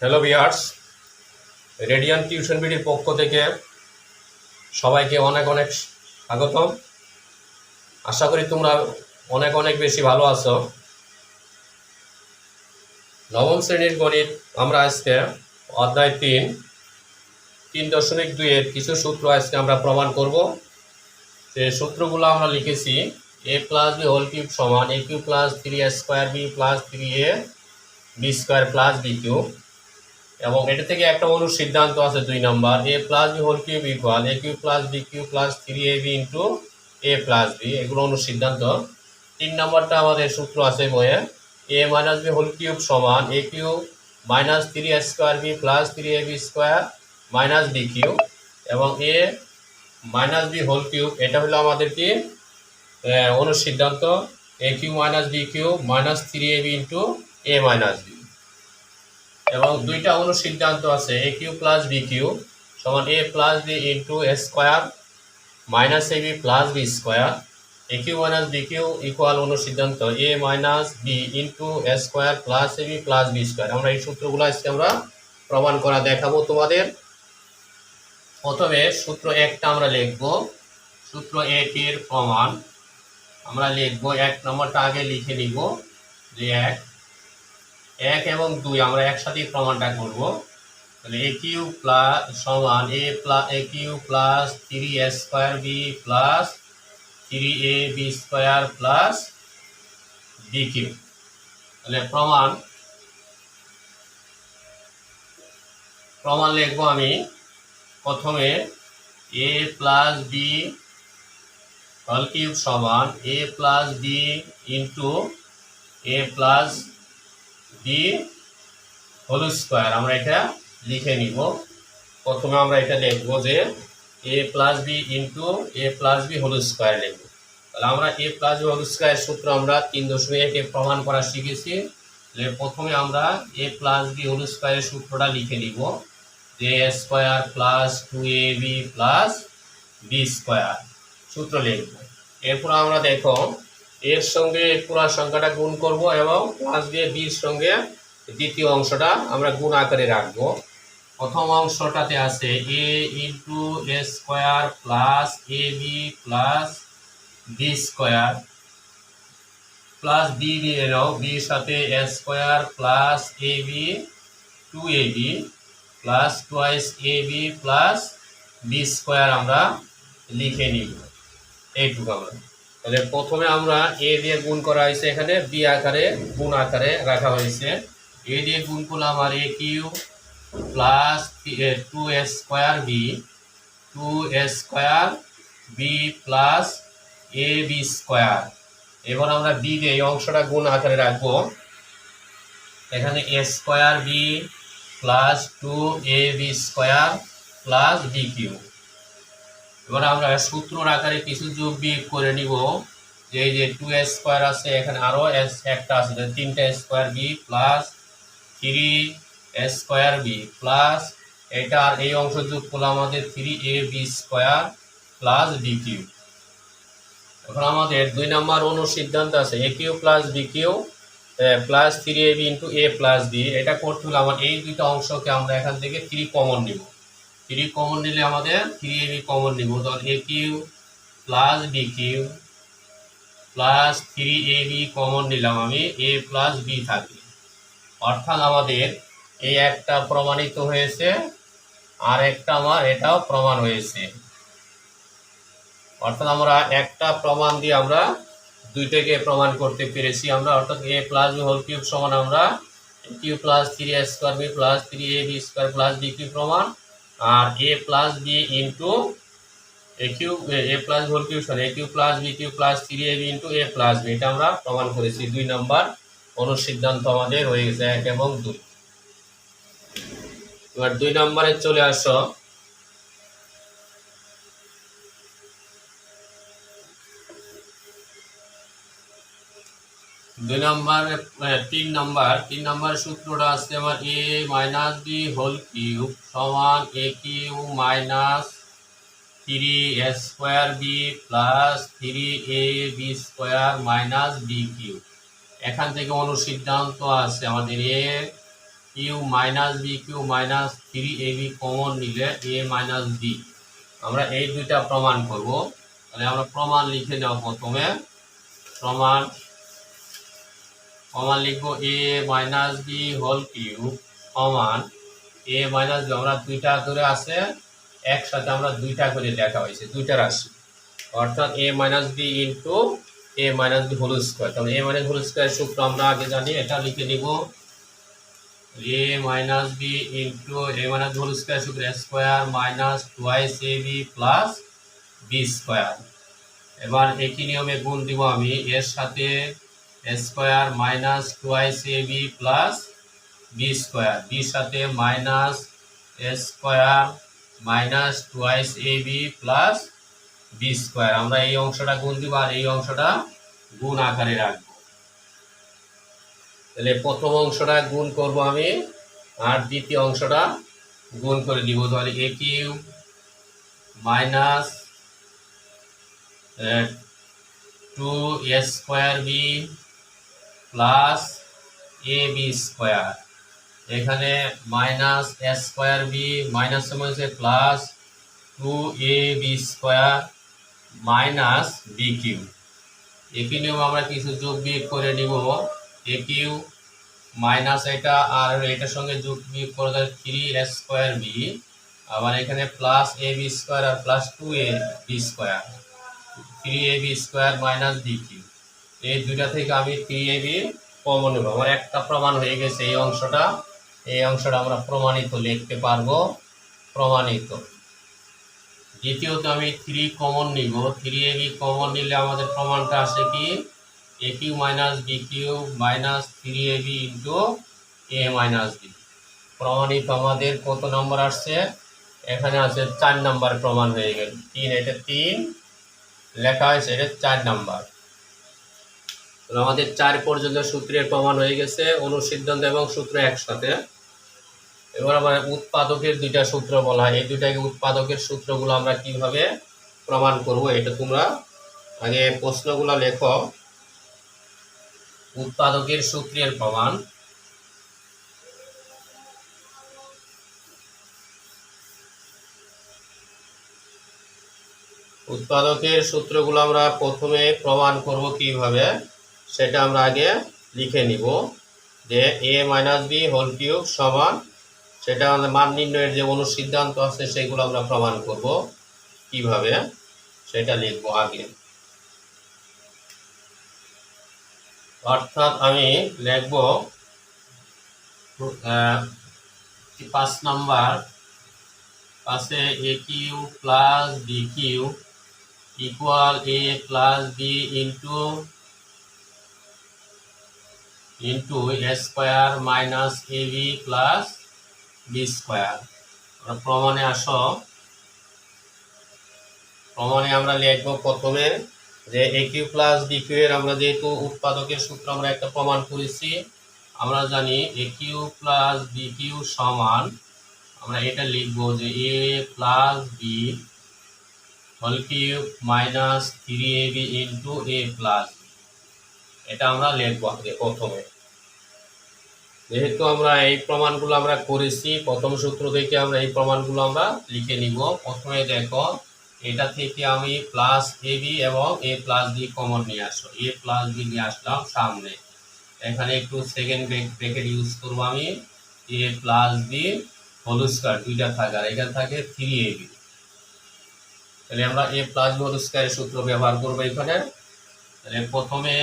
Hello viewers, radiant tuition বিডির পক্ষ থেকে সবাইকে অনেক অনেক স্বাগতম। আশা করি তোমরা অনেক অনেক বেশি ভালো আছো। নবম শ্রেণীর গণিত আমরা আজকে অধ্যায় 3.2 এর কিছু সূত্র আজকে আমরা প্রমাণ করব। যে সূত্রগুলো আমরা লিখেছি, a plus B whole cube সমান a cube plus 3a square B plus 3a b square plus B cube. এবং এটা থেকে একটা অনুসিদ্ধান্ত আছে 2 নম্বর, a plus B whole cube equal a cube plus B cube plus 3ab into a plus b, এগুলো অনুসিদ্ধান্ত। 3 নম্বরটা আমাদের সূত্র আছে বইয়ে, a minus B whole cube সমান a cube minus 3a square B plus 3ab square minus B cube. এবং a minus B whole cube এটা হলো আমাদের কি অনুসিদ্ধান্ত, a cube minus B cube minus 3ab into a minus B. এবং দুইটা অনুসিদ্ধান্ত আছে, a cube plus B cube সমান a plus B into A square minus A B plus B square. a cube minus B cube equal অনুসিদ্ধান্ত a minus B into A square plus A B plus B square. আমরা এই সূত্রগুলো আজকে আমরা প্রমাণ করা দেখাবো তোমাদের। প্রথমে সূত্র একটা আমরা লিখবো, সূত্র এর প্রমাণ আমরা লিখবো। 1 নম্বরটা আগে লিখে নিব, যে 1 এবং 2 আমরা একসাথে প্রমাণটা করব। তাহলে a কিউব প্লাস সমান a cube plus 3a square B plus 3ab square plus B cube. তাহলে প্রমাণ লিখবো আমি। প্রথমে a plus B whole cube সমান a plus B into a plus B whole square, আমরা এটা লিখে নিব। প্রথমে আমরা এটা লিখবো যে a plus B into a plus B whole square লিখবো। তাহলে আমরা a plus B whole square সূত্র আমরা 3.1 প্রমাণ করা শিখেছি। প্রথমে আমরা a প্লাস বি হোল স্কোয়ারের সূত্রটা লিখে নিব, যে a স্কোয়ার প্লাস 2ab প্লাস বি স্কোয়ার সূত্র লিখবো। এরপর আমরা দেখো এর সঙ্গে পুরো সংখ্যাটা গুণ করব এবং প্লাস দিয়ে বির সঙ্গে দ্বিতীয় অংশটা আমরা গুণ আকারে রাখবো। প্রথম অংশটাতে আছে a into A square plus A B plus B square plus b এরও বির সাথে a square plus A b 2ab plus twice a B plus B square আমরা লিখে নিব এইটুকু আমরা। তাহলে প্রথমে আমরা এ দিয়ে গুণ করা হয়েছে, এখানে বি আকারে গুণ আকারে রাখা হয়েছে। এ দিয়ে গুণ করলাম আর A cube plus 2a square B 2a square B plus A B square. এবার আমরা বি দিয়ে এই অংশটা গুণ আকারে রাখবো। এখানে A square B plus 2ab square plus B cube. এবার আমরা সূত্র আকারে কিছু যোগ বিয়োগ করে নিব, যে এই যে 2a স্কোয়ার আছে, এখানে আরো একটা আছে, 3টা square B plus 3a square B plus এটা আর এই অংশ যোগ করলে আমাদের 3ab square plus B Q. এখন আমাদের 2 নম্বর অনুসিদ্ধান্ত আছে a cube plus B cube plus 3ab into a plus B. এটা করতে হলে আমার এই দুইটা অংশকে আমরা এখান থেকে 3 কমন নিব। 3 কমন নিলে আমাদের 3ab কমন নিব, তখন a cube plus B cube plus 3ab common নিলাম আমি, a প্লাস বি থাকবে। অর্থাৎ আমাদের এই একটা প্রমাণিত হয়েছে আর একটা আমার এটাও প্রমাণ হয়েছে। অর্থাৎ আমরা একটা প্রমাণ দিয়ে আমরা দুইটাকে প্রমাণ করতে পেরেছি আমরা। অর্থাৎ a plus B whole cube সমান আমরা cube plus 3a square B plus 3ab square plus B cube প্রমাণ, আর a plus B into A cube A plus whole cube সমান A cube plus B cube plus 3ab into a plus B, এটা আমরা প্রমাণ করেছি। 2 নম্বর অনুসিদ্ধান্ত আমাদের হয়ে গেছে 1 এবং 2। এবার 2 নম্বরে চলে আসো। 2 নম্বরে 3 নম্বর সূত্রটা আছে আমার a minus B whole cube সমান a cube minus 3a square B plus 3ab square minus B cube. এখান থেকে অনুসিদ্ধান্ত আছে আমাদের a cube minus B cube minus 3ab common নিলে a মাইনাস বি, আমরা এই দুইটা প্রমাণ করব। তাহলে আমরা প্রমাণ লিখে নেব। প্রথমে প্রমাণ লিখবো a minus B whole cube সমান a মাইনাস বি, আমরা দুইটা করে আছে একসাথে আমরা দুইটা করে লেখা হয়েছে, দুইটা রাশি, অর্থাৎ a minus B into a minus B whole square. তাহলে a মাইনাস হোল স্কোয়ার সূত্র আমরা আগে জানি, এটা লিখে নিব a minus B into a minus whole square সূত্র a square minus twice ab plus B square. এবার একই নিয়মে গুণ দিব আমি, এর সাথে a square minus twice ab plus B square, বির সাথে minus a square minus twice ab plus B square. আমরা এই অংশটা গুণ দিব আর এই অংশটা গুণ আকারে রাখবো। তাহলে প্রথম অংশটা গুণ করব আমি আর দ্বিতীয় অংশটা গুণ করে দিব। তাহলে a cube minus 2a square B plus A B square, এখানে minus a square B minus হয়েছে plus 2ab square minus B cube. একই নিয়ম আমরা কিছু যোগ বিয়োগ করে নিব, এ কিউ মাইনাস এটা আর এটার সঙ্গে যোগ বিয়োগ করে দেয় 3a স্কোয়ার বি, আবার এখানে প্লাস এ বি স্কোয়ার আর plus 2ab square, 3ab square minus B cube. এই দুইটা থেকে আমি 3ab কমন নেব। আমার একটা প্রমাণ হয়ে গেছে এই অংশটা, এই অংশটা আমরা প্রমাণিত লিখতে পারবো, প্রমাণিত। দ্বিতীয়ত আমি 3 কমন নিব, 3ab কমন নিলে আমাদের প্রমাণটা আসে কি a cube minus B cube minus 3ab into a minus b. প্রমাণিত আমাদের কত নম্বর আসছে? এখানে আছে 4 নম্বর প্রমাণ হয়ে গেল। 3, এটা 3 লেখা হয়েছে, এটা 4 নম্বর। আমাদের 4 পর্যন্ত সূত্রের প্রমাণ হয়ে গেছে, অনুসিদ্ধান্ত এবং সূত্র একসাথে। এবার আমার উৎপাদকের দুইটা সূত্র বলা হয়, এই দুইটাকে উৎপাদকের সূত্রগুলো আমরা কিভাবে প্রমাণ করব এটা তোমরা আগে প্রশ্নগুলো লেখো। উৎপাদকের সূত্রের প্রমাণ, উৎপাদকের সূত্রগুলো আমরা প্রথমে প্রমাণ করব কিভাবে সেটা আমরা আগে লিখে নিব, যে a minus B whole cube সমান, সেটা আমাদের মান নির্ণয়ের যে অনুসিদ্ধান্ত আছে সেগুলো আমরা প্রমাণ করব কিভাবে সেটা লিখবো আগে। অর্থাৎ আমি লিখব 5 নাম্বার পাশে a cube plus B cube equal a plus B into a square minus A B plus B square. প্রমাণে আসো, প্রমাণে আমরা লিখব প্রথমে যে a cube plus B cube এর আমরা যেহেতু উৎপাদকের সূত্র আমরা একটা প্রমাণ করেছি, আমরা জানি a cube plus B cube সমান, আমরা এটা লিখব যে a plus B whole cube minus 3ab into a plus B. এটা আমরা লিখব প্রথমে। যেহেতু আমরা এই প্রমাণগুলো আমরা করেছি, প্রথম সূত্র থেকে আমরা এই প্রমাণগুলো আমরা লিখে নিব। প্রথমে দেখো, এটা থেকে আমি প্লাস এ বি এবং এ প্লাস বি কমন নিয়ে আসো, এ প্লাস বি নিয়ে আসলাম সামনে। এখানে একটু সেকেন্ড ব্র্যাকেট ইউজ করবো আমি, এ প্লাস বি হোল স্কয়ার দুইটা থাকে আর এখানে থাকে 3ab। তাহলে আমরা এ প্লাস বি হোল স্কয়ারের সূত্র ব্যবহার করবো এখানে। তাহলে প্রথমে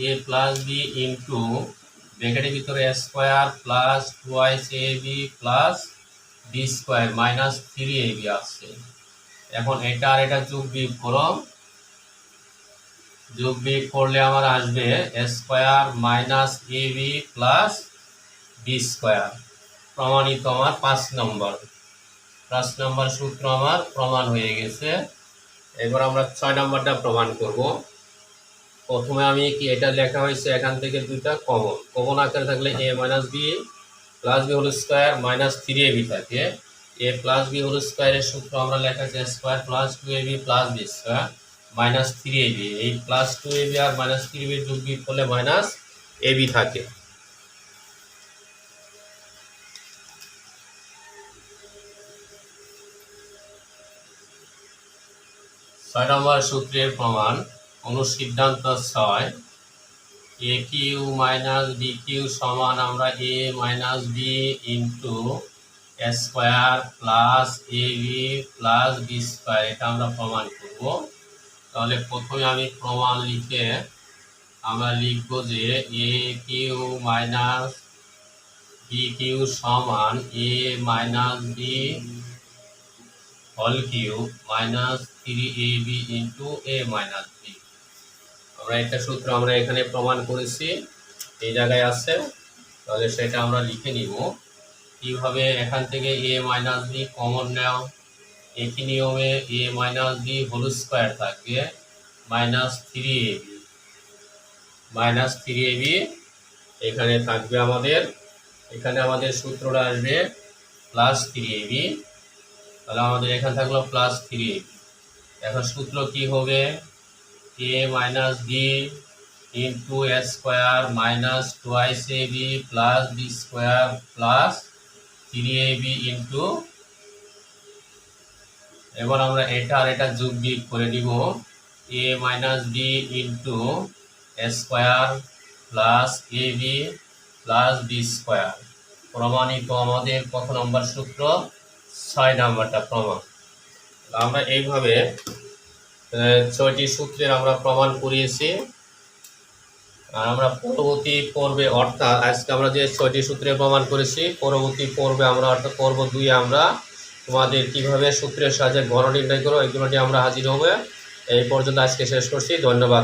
এ প্লাস বি ইন্টু ব্র্যাকেটের ভিতরে a square plus twice a B plus b square minus 3ab আসছে। এখন এটা আর এটা যোগ বিয়োগ করো, যোগ বিয়োগ করলে আমার আসবে a square minus A B plus b square. প্রমাণিত আমার 5 নম্বর সূত্র আমার প্রমাণ হয়ে গেছে। এবার আমরা 6 নম্বরটা প্রমাণ করব। প্রথমে আমি কি এটা লেখা হয়েছে, এখান থেকে দুইটা কমন আকারে থাকলে a minus b plus B whole square minus 3ab থাকে। a প্লাস বি হোল স্কয়ারের সূত্র আমরা লেখা আছে স্কয়ার প্লাস 2ab প্লাস বি স্কয়ার মাইনাস 3ab। এই প্লাস 2ab আর মাইনাস 3ab যোগ বিয়োগ করলে মাইনাস ab থাকে। 6 নম্বর সূত্রের প্রমাণ অনুসিদ্ধান্ত 6 a cube minus B cube সমান আমরা a minus B into square plus A B plus B square, এটা আমরা প্রমাণ করব। তাহলে প্রথমে আমি প্রমাণ লিখে আমরা লিখব যে a cube minus B cube সমান a minus B whole cube minus 3ab into a minus b. আমরা একটা সূত্র আমরা এখানে প্রমাণ করেছি, এই জায়গায় আছে, তাহলে সেটা আমরা লিখে নিব। কিভাবে? এখান থেকে এ মাইনাস বি কমন নাও, একই নিয়মে এ মাইনাস বি হোল স্কোয়ার থাকবে মাইনাস 3ab এখানে থাকবে আমাদের, এখানে আমাদের সূত্রটা আসবে প্লাস 3ab, তাহলে আমাদের এখানে থাকলো প্লাস 3ab। এখন সূত্র কি হবে? A minus B into A square minus twice a B plus B square plus 3ab into, এবার আমরা এটা আর এটা যোগ বিয়োগ করে দিব, a minus B into A square plus A B plus B square. প্রমাণিত আমাদের কত নম্বর সূত্র? 6 নম্বরটা প্রমাণ। আমরা এইভাবে 6টি সূত্রের আমরা প্রমাণ করিয়েছি। আর আমরা পরবর্তী পর্বে, অর্থাৎ আজকে আমরা যে 6টি সূত্রের প্রমাণ করেছি, পরবর্তী পর্বে আমরা অর্থাৎ পর্ব 2 আমরা তোমাদের কিভাবে সূত্রের সাহায্যে গড় নির্ণয় করো এগুলো নিয়ে আমরা হাজির হবে। এই পর্যন্ত আজকে শেষ করছি। ধন্যবাদ।